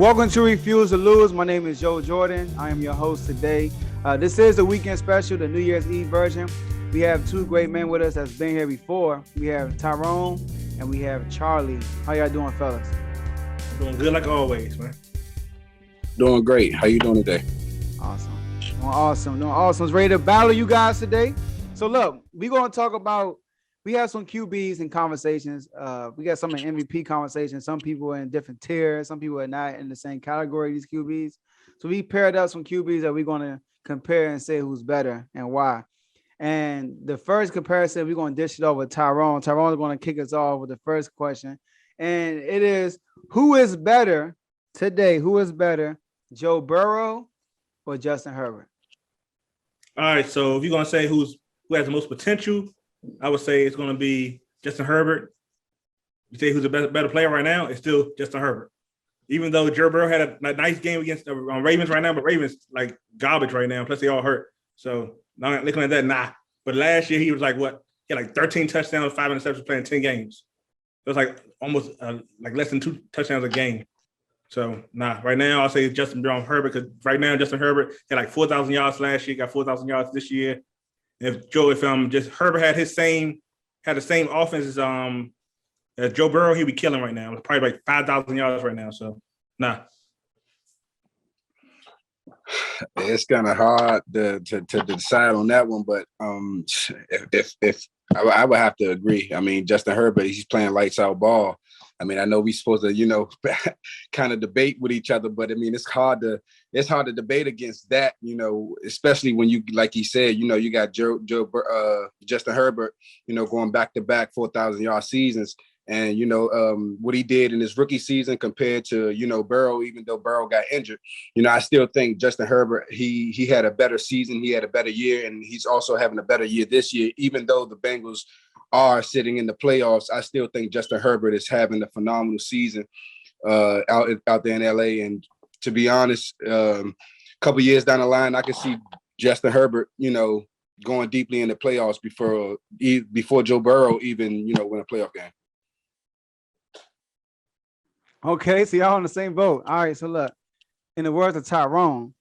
Welcome to Refuse to Lose. My name is Joe Jordan. I am your host today. This is the weekend special, the New Year's Eve version. We have two great men with us that's been here before. We have Tyrone and we have Charlie. How y'all doing, fellas? Doing good like always, man. Doing great. How you doing today? Awesome. Doing awesome. Ready to battle you guys today. So look, we're going to talk about, we have some QBs and conversations. We got some in MVP conversations. Some people are in different tiers. Some people are not in the same category, these QBs. So we paired up some QBs that we're going to compare and say who's better and why. And the first comparison, we're going to dish it over to Tyrone. Tyrone is going to kick us off with the first question. And it is, who is better today? Who is better, Joe Burrow or Justin Herbert? All right, so if you're going to say who has the most potential, I would say it's going to be Justin Herbert. You say who's a better player right now, it's still Justin Herbert. Even though Joe Burrow had a nice game against the Ravens right now, but Ravens like garbage right now. Plus they all hurt. So not looking at that, nah. But last year he was like what? He had like 13 touchdowns, 5 interceptions playing 10 games. It was like almost like less than 2 touchdowns a game. So nah, right now I'll say Justin Herbert because right now Justin Herbert had like 4,000 yards last year, got 4,000 yards this year. If just Herbert had the same offense as Joe Burrow, he'd be killing right now. Probably like 5,000 yards right now. So nah. It's kind of hard to decide on that one, but if I would have to agree. I mean, Justin Herbert, he's playing lights out ball. I mean, I know we're supposed to, kind of debate with each other, but I mean, it's hard to debate against that, especially when you, like he said, you got Justin Herbert, going back to back 4,000 yard seasons. And, what he did in his rookie season compared to, Burrow, even though Burrow got injured, I still think Justin Herbert, he had a better season. He had a better year, and he's also having a better year this year, even though the Bengals are sitting in the playoffs. I still think Justin Herbert is having a phenomenal season out there in LA. And to be honest, a couple years down the line, I can see Justin Herbert, going deeply in the playoffs before Joe Burrow even, win a playoff game. Okay, so y'all on the same boat. All right, so look, in the words of Tyrone,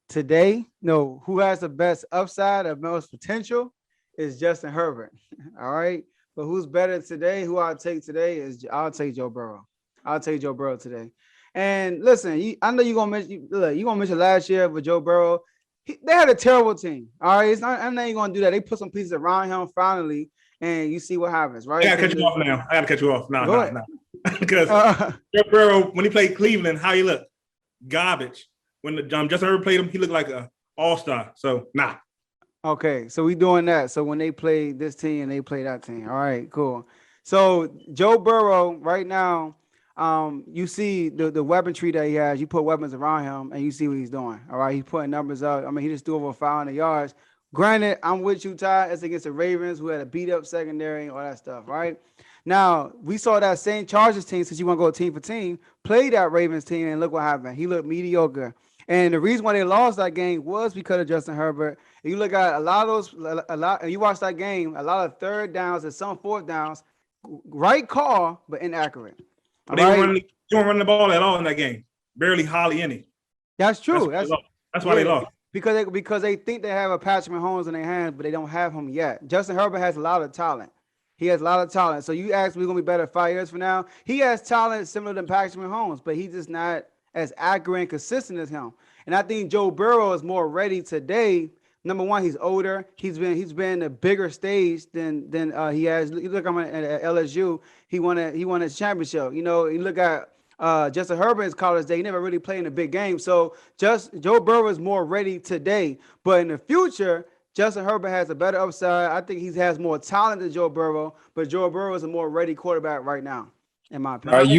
today, who has the best upside of most potential is Justin Herbert. All right, but who's better today? Who I'll take today I'll take Joe Burrow. I'll take Joe Burrow today. And listen, I know you're gonna mention last year with Joe Burrow. They had a terrible team. All right, I'm not even gonna do that. They put some pieces around him finally. And you see what happens, right? I gotta cut you off now. I gotta cut you off. No. Because Joe Burrow, when he played Cleveland, how he looked? Garbage. When Justin Herbert played him, he looked like an all-star. So, nah. Okay, so we doing that. So when they play this team and they play that team. All right, cool. So Joe Burrow, right now, you see the weapon tree that he has. You put weapons around him, and you see what he's doing. All right, he's putting numbers up. I mean, he just threw over 500 yards. Granted, I'm with you, Ty. It's against the Ravens who had a beat-up secondary and all that stuff, right? Now, we saw that same Chargers team, since you want to go team for team, play that Ravens team, and look what happened. He looked mediocre. And the reason why they lost that game was because of Justin Herbert. And you look at and you watch that game, a lot of third downs and some fourth downs, right call, but inaccurate. They weren't running the ball at all in that game. Barely, hardly any. That's true. That's why they lost. Because they think they have a Patrick Mahomes in their hands, but they don't have him yet. Justin Herbert has a lot of talent. He has a lot of talent. So you ask me, going to be better 5 years from now? He has talent similar to Patrick Mahomes, but he's just not as accurate and consistent as him. And I think Joe Burrow is more ready today. Number one, he's older. He's been a bigger stage than he has. You look at LSU. He won his championship. You look at Justin Herbert's college day, he never really played in a big game. So Joe Burrow is more ready today. But in the future, Justin Herbert has a better upside. I think he has more talent than Joe Burrow, but Joe Burrow is a more ready quarterback right now, in my opinion.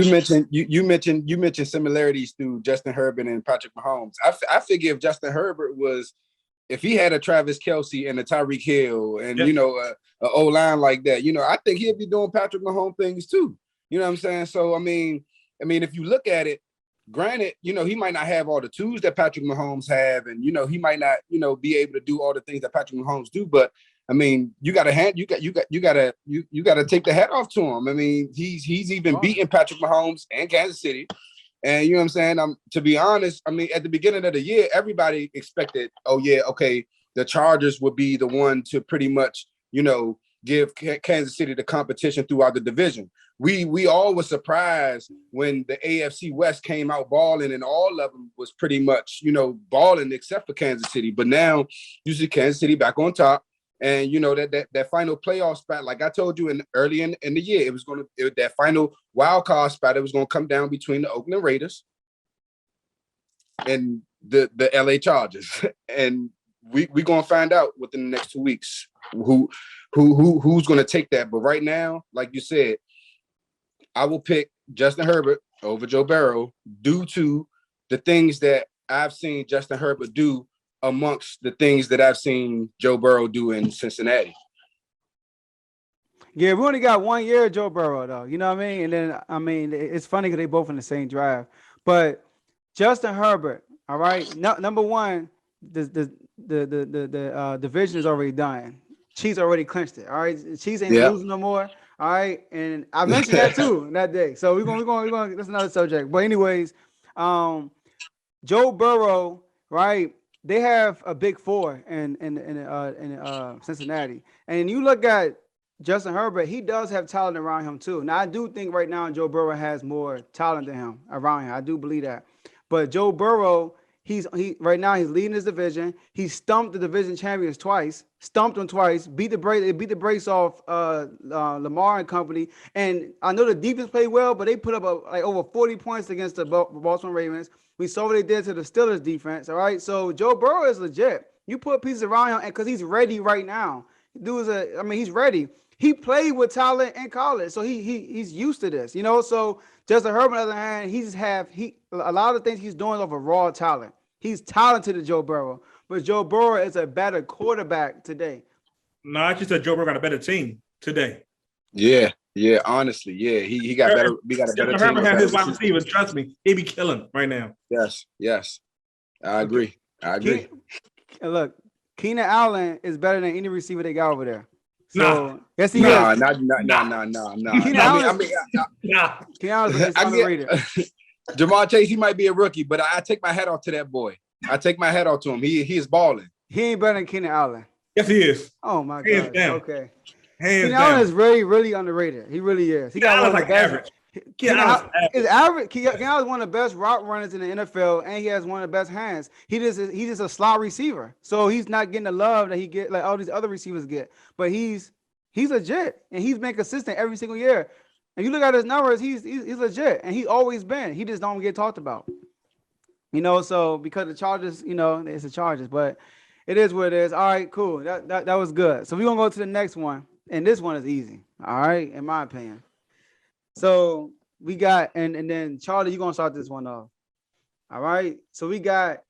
You mentioned similarities to Justin Herbert and Patrick Mahomes. I figure if he had a Travis Kelce and a Tyreek Hill and a O-line like that, I think he'd be doing Patrick Mahomes things too. You know what I'm saying? So I mean, if you look at it, granted, he might not have all the tools that Patrick Mahomes have, and he might not, be able to do all the things that Patrick Mahomes do. But I mean, you got to take the hat off to him. I mean, he's even beaten Patrick Mahomes and Kansas City. And you know what I'm saying? To be honest, I mean, at the beginning of the year, everybody expected, oh yeah, okay, the Chargers would be the one to pretty much, give Kansas City the competition throughout the division. We all were surprised when the AFC West came out balling, and all of them was pretty much, balling except for Kansas City. But now you see Kansas City back on top. And that final playoff spot, like I told you early in the year, that final wild card spot, it was gonna come down between the Oakland Raiders and the LA Chargers. And we're gonna find out within the next 2 weeks who's gonna take that. But right now, like you said, I will pick Justin Herbert over Joe Burrow due to the things that I've seen Justin Herbert do amongst the things that I've seen Joe Burrow do in Cincinnati. Yeah, we only got 1 year of Joe Burrow, though. You know what I mean? And then, I mean, it's funny because they both in the same draft. But Justin Herbert, all right, number one, the division is already done. Chiefs already clinched it. All right, Chiefs ain't losing no more. All right, and I mentioned that too that day. So we're going. That's another subject. But anyways, Joe Burrow, right? They have a big four in Cincinnati, and you look at Justin Herbert. He does have talent around him too. Now I do think right now Joe Burrow has more talent than him around him. I do believe that. But Joe Burrow, right now he's leading his division. He stumped the division champions twice, stumped them twice, beat the brakes off Lamar and company. And I know the defense played well, but they put up over 40 points against the Baltimore Ravens. We saw what they did to the Steelers defense. All right, so Joe Burrow is legit. You put pieces around him, and because he's ready right now. He's ready. He played with talent in college, so he's used to this. So Justin Herbert, on the other hand, a lot of things he's doing over raw talent. He's talented to Joe Burrow, but Joe Burrow is a better quarterback today. No, I just said Joe Burrow got a better team today. Yeah, honestly, yeah, he got better. We got a better team. Herbert had his wide receivers. Trust me, he be killing right now. Yes, I agree. Look, Keenan Allen is better than any receiver they got over there. So yes, he is. No. Keenan Allen is underrated. Jamar Chase, he might be a rookie, but I take my hat off to that boy. I take my hat off to him. He is balling. He ain't better than Keenan Allen. Yes, he is. Oh my God. Okay. Keenan Allen is really, really underrated. He really is. He got one of the best. Average. Keenan Allen is average. Keenan Allen is one of the best route runners in the NFL, and he has one of the best hands. He's just a slot receiver, so he's not getting the love that he get like all these other receivers get. But he's legit, and he's been consistent every single year. And you look at his numbers, he's legit, and he's always been. He just don't get talked about. So because the Chargers, it's the Chargers, but it is what it is. All right, cool. That was good. So we're gonna go to the next one. And this one is easy, all right, in my opinion. So we got, and then Charlie, you're going to start this one off. All right. So we got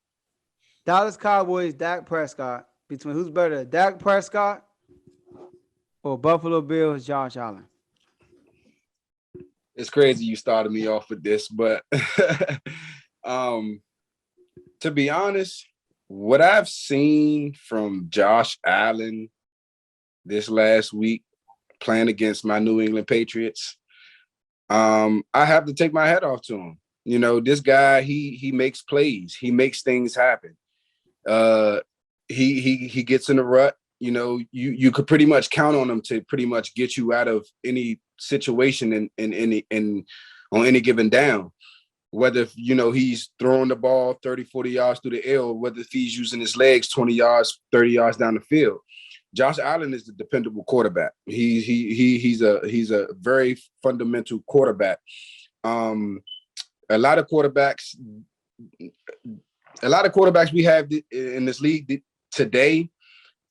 Dallas Cowboys, Dak Prescott. Between who's better, Dak Prescott or Buffalo Bills, Josh Allen? It's crazy you started me off with this, but to be honest, what I've seen from Josh Allen this last week playing against my New England Patriots, I have to take my hat off to him. This guy, he makes plays. He makes things happen. He gets in the rut. You could pretty much count on him to pretty much get you out of any situation in on any given down. Whether, he's throwing the ball 30, 40 yards through the air, or whether if he's using his legs 20 yards, 30 yards down the field. Josh Allen is the dependable quarterback. He's a very fundamental quarterback. A lot of quarterbacks we have in this league today,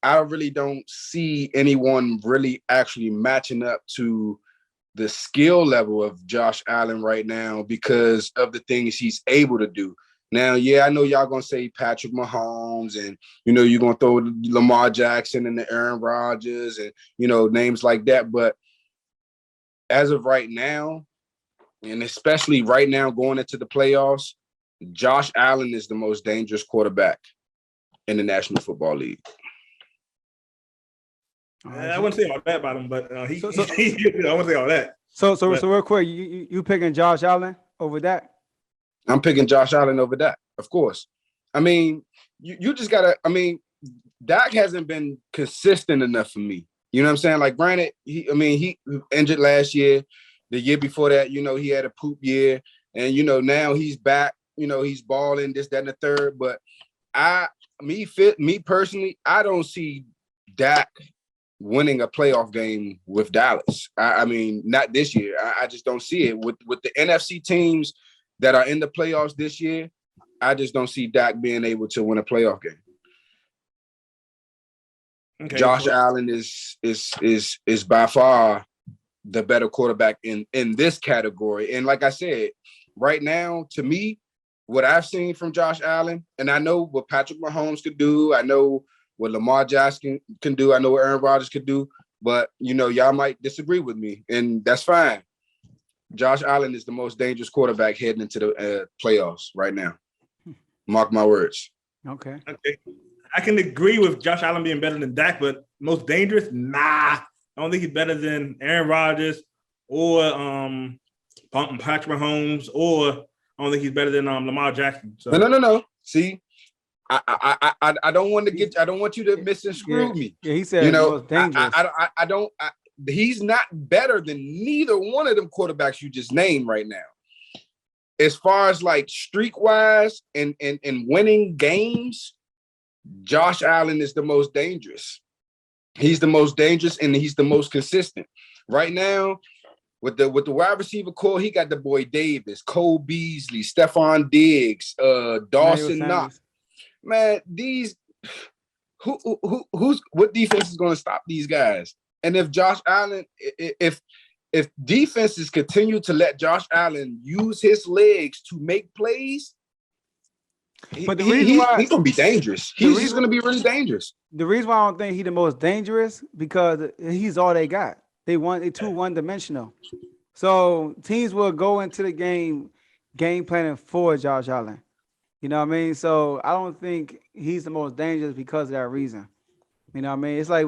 I really don't see anyone really actually matching up to the skill level of Josh Allen right now because of the things he's able to do. Now, yeah, I know y'all going to say Patrick Mahomes and, you're going to throw Lamar Jackson and the Aaron Rodgers and, names like that. But as of right now, and especially right now going into the playoffs, Josh Allen is the most dangerous quarterback in the National Football League. All I right. wouldn't say all that about him, but I So- wouldn't say all that. So But- real quick, you picking Josh Allen over that? I'm picking Josh Allen over Dak, of course. I mean, you just gotta. I mean, Dak hasn't been consistent enough for me. You know what I'm saying? Like, granted, he injured last year. The year before that, he had a poop year, and now he's back. He's balling this, that, and the third. But me personally, I don't see Dak winning a playoff game with Dallas. I mean, not this year. I just don't see it with the NFC teams that are in the playoffs this year. I just don't see Dak being able to win a playoff game. Okay, Josh Allen is by far the better quarterback in this category. And like I said, right now, to me, what I've seen from Josh Allen, and I know what Patrick Mahomes could do, I know what Lamar Jackson can do, I know what Aaron Rodgers could do, but y'all might disagree with me, and that's fine. Josh Allen is the most dangerous quarterback heading into the playoffs right now. Mark my words. Okay. I can agree with Josh Allen being better than Dak, but most dangerous? Nah. I don't think he's better than Aaron Rodgers or Patrick Mahomes, or I don't think he's better than Lamar Jackson. So. No. See, I don't want to get. I don't want you to misconstrue me. Yeah, he said most dangerous. I don't. He's not better than neither one of them quarterbacks you just named right now. As far as like streak wise and winning games, Josh Allen is the most dangerous. He's the most dangerous and he's the most consistent. Right now, with the wide receiver core, he got the boy Davis, Cole Beasley, Stephon Diggs, Dawson Knox. Man, these what defense is going to stop these guys? And if Josh Allen, if defenses continue to let Josh Allen use his legs to make plays, but the reason why he's going to be dangerous. He's going to be really dangerous. The reason why I don't think he's the most dangerous because he's all they got. They too one-dimensional. So teams will go into the game planning for Josh Allen. You know what I mean? So I don't think he's the most dangerous because of that reason. You know what I mean? It's like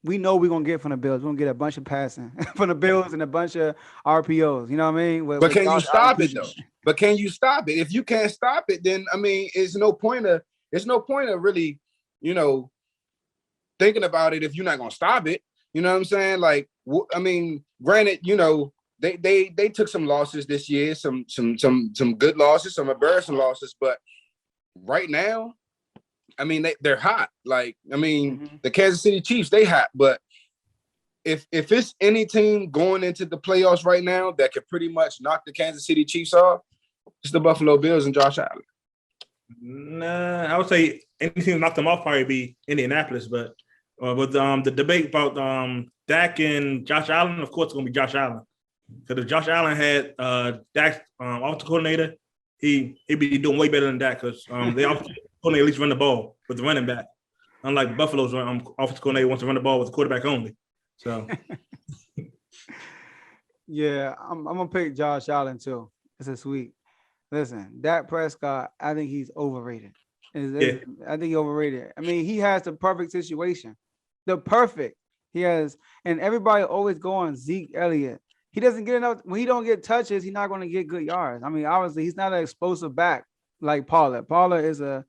we know we're gonna get from the Bills. We're gonna get a bunch of passing from the Bills and a bunch of RPOs. You know what I mean? But can you stop it though? But can you stop it? If you can't stop it, then I mean, it's no point of really, thinking about it if you're not gonna stop it. You know what I'm saying? Like, I mean, granted, they took some losses this year, some good losses, some embarrassing losses, but right now, I mean, they're hot. Like, I mean, the Kansas City Chiefs, they hot. But if it's any team going into the playoffs right now that could pretty much knock the Kansas City Chiefs off, it's the Buffalo Bills and Josh Allen. Nah, I would say any team knock them off probably be Indianapolis. But with the debate about Dak and Josh Allen, of course, it's going to be Josh Allen. Because if Josh Allen had Dak's offensive coordinator, he'd be doing way better than Dak because they offensive coordinator at least run the ball with the running back. Unlike Buffalo's offensive coordinator wants to run the ball with the quarterback only. So, yeah, I'm gonna pick Josh Allen too. It's a sweet. Listen, Dak Prescott, I think he's overrated. I think he's overrated. I mean, he has the perfect situation. He has, and everybody always go on Zeke Elliott. He doesn't get enough. When he don't get touches, he's not going to get good yards. I mean, obviously, he's not an explosive back like Pollard. Pollard is a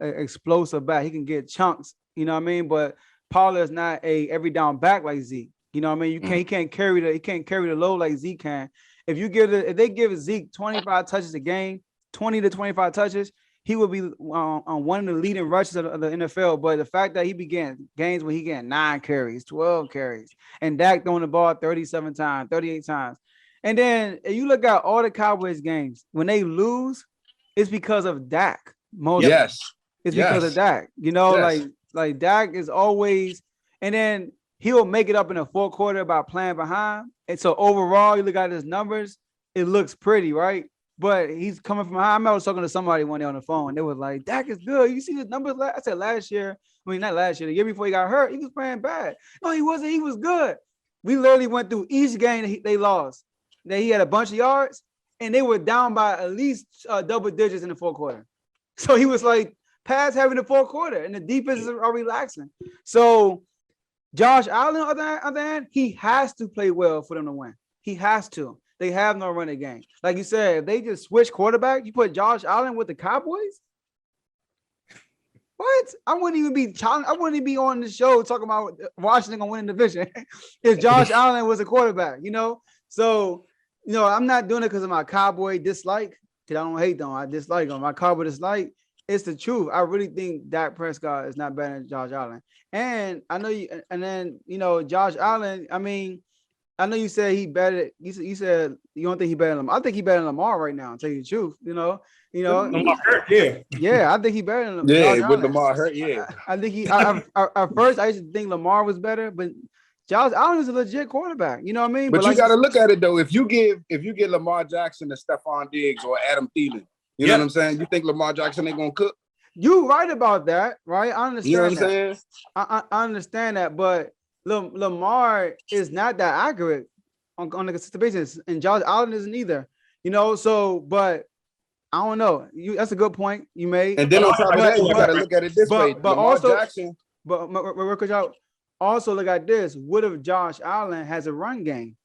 explosive back. He can get chunks, you know what I mean? But Pollard is not a every down back like Zeke. You know what I mean? He can't carry the load like Zeke can. If they give Zeke 25 touches a game, 20 to 25 touches, he would be on one of the leading rushes of the NFL. But the fact that he began games where he got 9 carries, 12 carries, and Dak throwing the ball 37 times, 38 times. And then if you look at all the Cowboys games, when they lose, it's because of Dak. It's because of Dak. Like Dak is always, and then he'll make it up in the fourth quarter by playing behind. And so overall, you look at his numbers, it looks pretty, right? But he's coming from high. I remember talking to somebody one day on the phone. They were like, Dak is good. You see his numbers? I said last year. I mean, not last year. The year before he got hurt, he was playing bad. No, he wasn't. He was good. We literally went through each game they lost. That he had a bunch of yards, and they were down by at least double digits in the fourth quarter. So he was like pass heavy in the fourth quarter, and the defenses are relaxing. So Josh Allen, on the other hand, he has to play well for them to win. He has to. They have no running game. Like you said, if they just switch quarterback, you put Josh Allen with the Cowboys. What? I wouldn't even be challenged. I wouldn't even be on the show talking about Washington gonna win the division if Josh Allen was a quarterback, So, I'm not doing it because of my Cowboy dislike. Because I don't hate them. I dislike them. My Cowboy dislike. It's the truth. I really think Dak Prescott is not better than Josh Allen. And I know you, and then Josh Allen. I mean, I know you said he better. You said you don't think he better than Lamar. I think he better than Lamar right now. To tell you the truth, Lamar Hurt, yeah. Yeah, I think he better than Yeah, Josh with Allen. Lamar Hurt, yeah. I think he. At first, I used to think Lamar was better, but Josh Allen is a legit quarterback. You know what I mean? But you like, got to look at it though. If you give Lamar Jackson to Stephon Diggs or Adam Thielen, you know what I'm saying? You think Lamar Jackson ain't gonna cook? You right about that, right? I understand. You know what I'm saying? I understand that, but Lamar is not that accurate on a consistent basis, and Josh Allen isn't either. So, but I don't know. That's a good point you made. And then on top of that, you got to look at it this way. But Lamar also, Jackson. But also look at this. What if Josh Allen has a run game?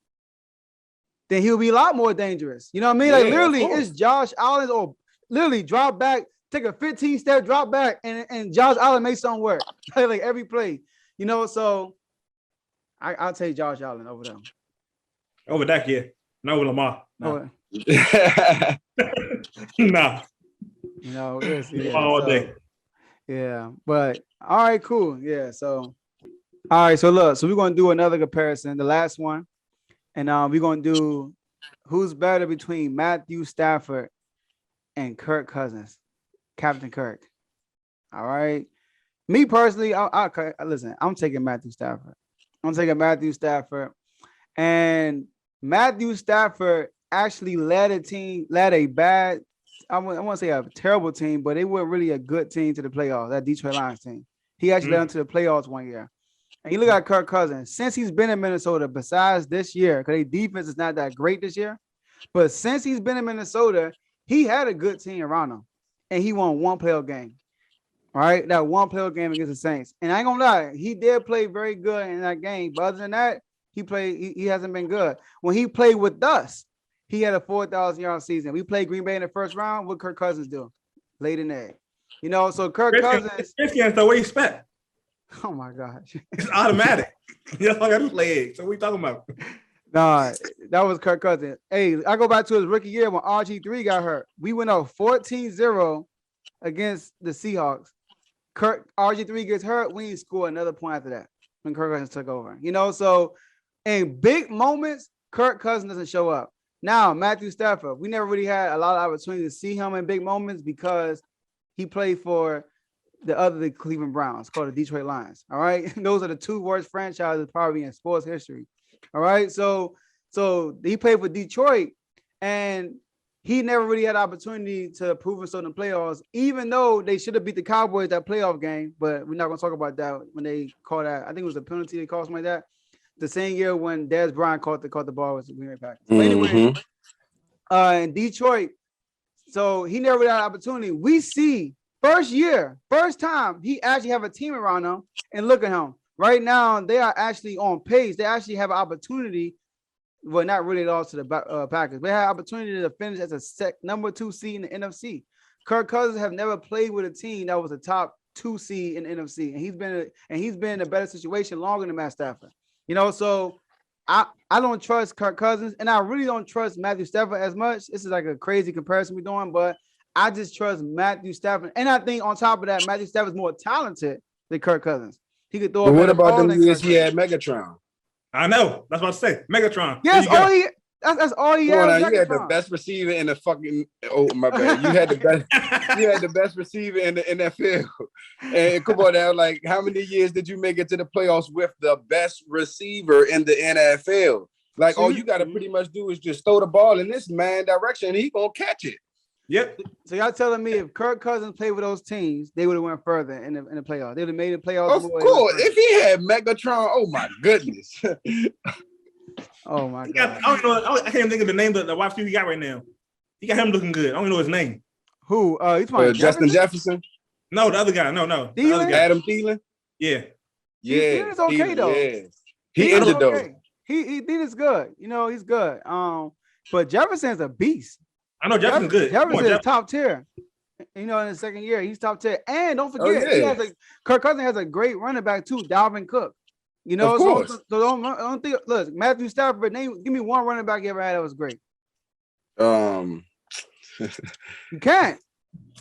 Then he'll be a lot more dangerous. You know what I mean? Yeah, like literally, it's Josh Allen or literally drop back, take a 15-step drop back, and Josh Allen makes something work. Like every play. So I'll take Josh Allen over them. Over Dak, yeah. Not with Lamar. No. Nah. All day. Yeah, but all right, cool. Yeah, so all right, so look, we're gonna do another comparison, the last one, and we're gonna do who's better between Matthew Stafford and Kirk Cousins, Captain Kirk. All right, me personally, listen, I'm taking Matthew Stafford. And Matthew Stafford actually led a bad, I want to say a terrible team, but it wasn't really a good team to the playoffs, that Detroit Lions team. He actually led them to the playoffs one year. And you look at Kirk Cousins, since he's been in Minnesota, besides this year, because their defense is not that great this year, but since he's been in Minnesota, he had a good team around him, and he won one playoff game. All right, that one playoff game against the Saints. And I ain't gonna lie, he did play very good in that game, but other than that, he hasn't been good. When he played with us, he had a 4,000-yard season. We played Green Bay in the first round. What Kirk Cousins do? Laid an egg. So Kirk Cousins. What do you expect? Oh my gosh. It's automatic. That's all I got to play egg. So what are we talking about? Nah, that was Kirk Cousins. Hey, I go back to his rookie year when RG3 got hurt. We went up 14-0 against the Seahawks. RG3 gets hurt. We didn't score another point after that when Kirk Cousins took over. So in big moments, Kirk Cousins doesn't show up. Now, Matthew Stafford, we never really had a lot of opportunity to see him in big moments because he played for the Cleveland Browns, called the Detroit Lions. All right. Those are the two worst franchises probably in sports history. All right. So he played for Detroit, and he never really had opportunity to prove himself in the playoffs, even though they should have beat the Cowboys that playoff game. But we're not going to talk about that when they called that. I think it was a penalty they called, something like that. The same year when Dez Bryant caught the ball with the Green Bay Packers. But anyway, in Detroit, so he never really had an opportunity. We see first time he actually have a team around him, and look at him. Right now, they are actually on pace. They actually have an opportunity. Well, not really lost to the Packers. They had an opportunity to finish as a number 2 seed in the NFC. Kirk Cousins have never played with a team that was a top 2 seed in the NFC, and he's been in a better situation longer than Matt Stafford. So I don't trust Kirk Cousins, and I really don't trust Matthew Stafford as much. This is like a crazy comparison we're doing, but I just trust Matthew Stafford. And I think on top of that, Matthew Stafford is more talented than Kirk Cousins. He could throw. But what about them years he had Megatron? I know. That's what I was saying. Megatron. Yes, that's all he had. You had the best receiver in the fucking. Oh my bad. You had the best. You had the best receiver in the NFL. And come on now, like how many years did you make it to the playoffs with the best receiver in the NFL? Like all you got to pretty much do is just throw the ball in this man direction, and he gonna catch it. Yep. So y'all telling me if Kirk Cousins played with those teams, they would have went further in the playoffs. They would have made the playoffs. Of course, if he had Megatron, oh my goodness. Oh my god! I don't know. I can't even think of the name of the wide receiver he got right now. He got him looking good. I don't even know his name. Who? He's talking Justin Jefferson. No, the other guy. No. The other guy. Adam Thielen. Yeah. Yeah, Thielen is okay though. Yeah, he Thielen is injured though. okay. Thielen's good. You know, he's good. But Jefferson's a beast. I know Jefferson's good. Jefferson is top tier. You know, in the second year, he's top tier. And don't Oh forget, yeah, Kirk Cousins has a great running back too, Dalvin Cook. You know, of course. so don't think. Look, Matthew Stafford. Give me one running back you ever had that was great. You can't.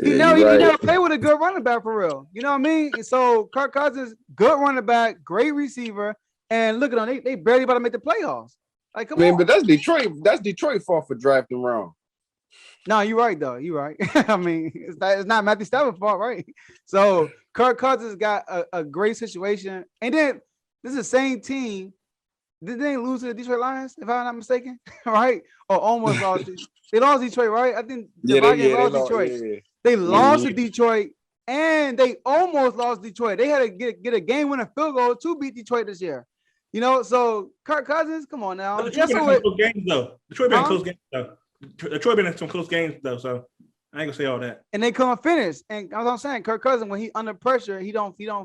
He never played with a good running back for real. You know what I mean? And so Kirk Cousins, good running back, great receiver, and look at them. They barely about to make the playoffs. Like, come on. But that's Detroit. That's Detroit fault for drafting wrong. No, you're right though. You're right. I mean, it's not Matthew Stafford's fault, right? So Kirk Cousins got a great situation, and then this is the same team. Did they lose to the Detroit Lions, if I'm not mistaken? Right? Or almost lost. They lost Detroit, right? I think they lost Detroit. Yeah. They lost to Detroit, and they almost lost Detroit. They had to get a game-winning field goal to beat Detroit this year. You know, so Kirk Cousins, come on now. Detroit been in some close games, though. Detroit been in close games, though. Detroit been in some close games, though, so I ain't gonna say all that. And they couldn't finish. And that's what I'm saying. Kirk Cousins, when he under pressure, he don't finish.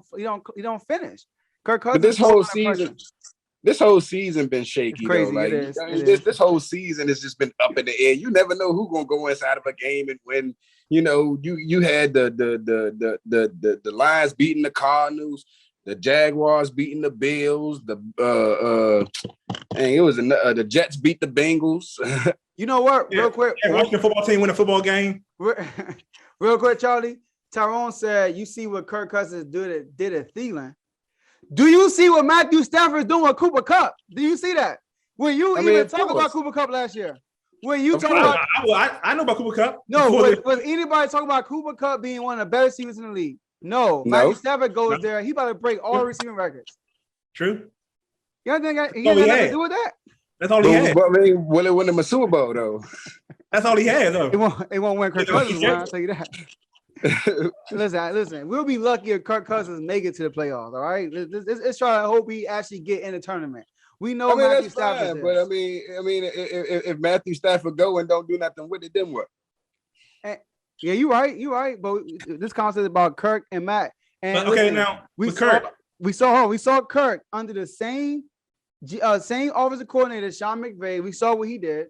Kirk Cousins. But this whole season been shaky. It's crazy. Though. Like this whole season has just been up in the air. You never know who's gonna go inside of a game and win. You know, you had the Lions beating the Cardinals, the Jaguars beating the Bills, the Jets beat the Bengals. You know what? Real quick, watching the football team win a football game. Real quick, Charlie. Tyrone said, "You see what Kirk Cousins did at Thielen. Do you see what Matthew Stafford is doing with Cooper Kupp? Do you see that? When you even talk about Cooper Kupp last year, when you talk about, I know about Cooper Kupp. No, was anybody talking about Cooper Kupp being one of the best receivers in the league? No. Matthew Stafford goes there. He about to break all receiving records. True. You don't think he has nothing to do with that? That's all he had. But I mean, will it win him a Super Bowl though? That's all he had though. It won't win Kirk Cousins. I'll tell you that. Listen. We'll be lucky if Kirk Cousins make it to the playoffs. All right, let's try to hope he actually get in the tournament. We know Matthew Stafford, but I mean, if Matthew Stafford go and don't do nothing with it, then what? Yeah, you're right. But this concept is about Kirk and Matt. And now we saw Kirk under the same offensive coordinator, Sean McVay. We saw what he did,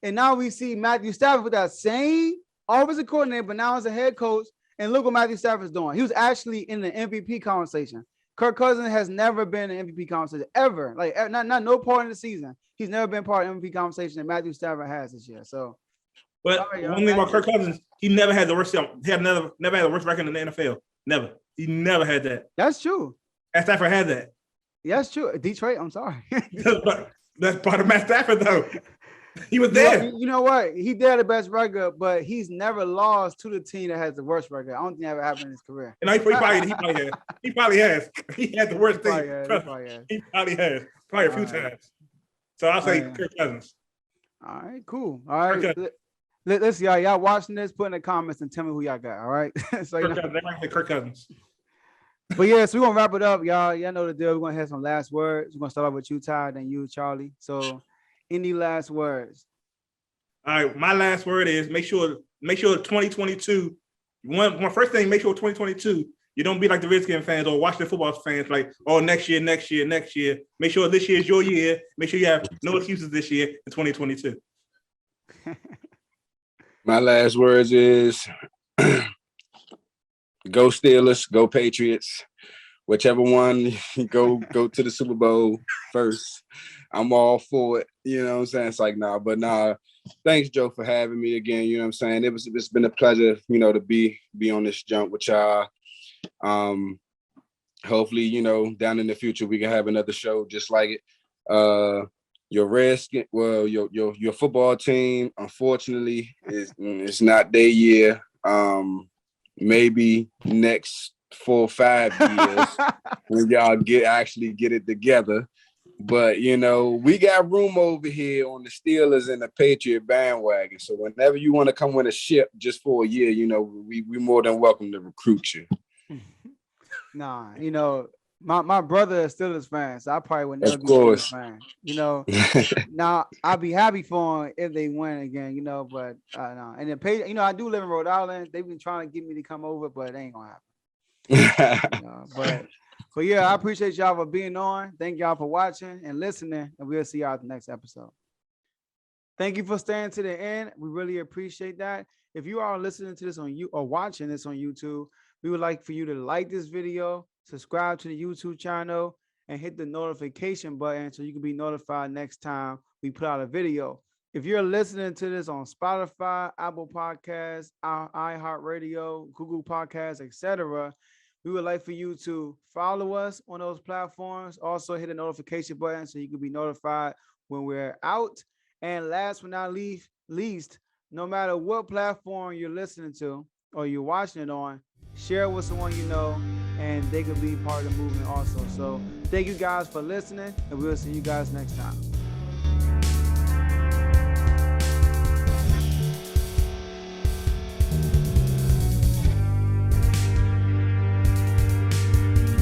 and now we see Matthew Stafford with that same offensive coordinator, but now as a head coach. And look what Matthew Stafford's doing. He was actually in the MVP conversation. Kirk Cousins has never been in the MVP conversation ever. Like not no part in the season. He's never been part of the MVP conversation that Matthew Stafford has this year. So, but one thing about Kirk Cousins, he never had the worst. He had never had the worst record in the NFL. Never. He never had that. That's true. Matt Stafford had that. Yeah, that's true. Detroit. I'm sorry. That's part of Matt Stafford though. He was there. You know what? He did the best record, but he's never lost to the team that has the worst record. I don't think that ever happened in his career. And he probably has. He had the worst thing. He probably has. Probably a few times. So I'll say Kirk Cousins. All right, cool. All right. Let's see, y'all watching this, put in the comments and tell me who y'all got. All right. So Kirk Cousins. But yeah, so we're gonna wrap it up, y'all. Y'all know the deal. We're gonna have some last words. We're gonna start off with you, Ty, then you, Charlie. So any last words? All right, my last word is make sure 2022. One first thing, make sure 2022 you don't be like the Redskins fans or Washington football fans, like, oh, next year. Make sure this year is your year. Make sure you have no excuses this year in 2022. My last words is go Steelers, go Patriots. Whichever one go to the Super Bowl first. I'm all for it. You know what I'm saying? It's like, thanks, Joe, for having me again. You know what I'm saying? It's been a pleasure, to be on this jump with y'all. Hopefully, down in the future we can have another show just like it. Your Redskins, your football team, unfortunately, it's not their year. Maybe next 4 or 5 years when y'all get it together. But we got room over here on the Steelers and the Patriot bandwagon. So whenever you want to come with a ship just for a year, we more than welcome to recruit you. Nah, my brother is Steelers fan, so I probably would never be a Steelers fan. Now I'd be happy for him if they win again, but no. And then I do live in Rhode Island. They've been trying to get me to come over, but it ain't gonna happen. But yeah, I appreciate y'all for being on. Thank y'all for watching and listening, and we'll see y'all at the next episode. Thank you for staying to the end. We really appreciate that. If you are listening to this on you or watching this on YouTube, we would like for you to like this video, subscribe to the YouTube channel, and hit the notification button so you can be notified next time we put out a video. If you're listening to this on Spotify, Apple Podcasts, iHeartRadio, Google Podcasts, etc., we would like for you to follow us on those platforms. Also, hit the notification button so you can be notified when we're out. And last but not least, no matter what platform you're listening to or you're watching it on, share it with someone you know, and they could be part of the movement also. So thank you guys for listening, and we'll see you guys next time.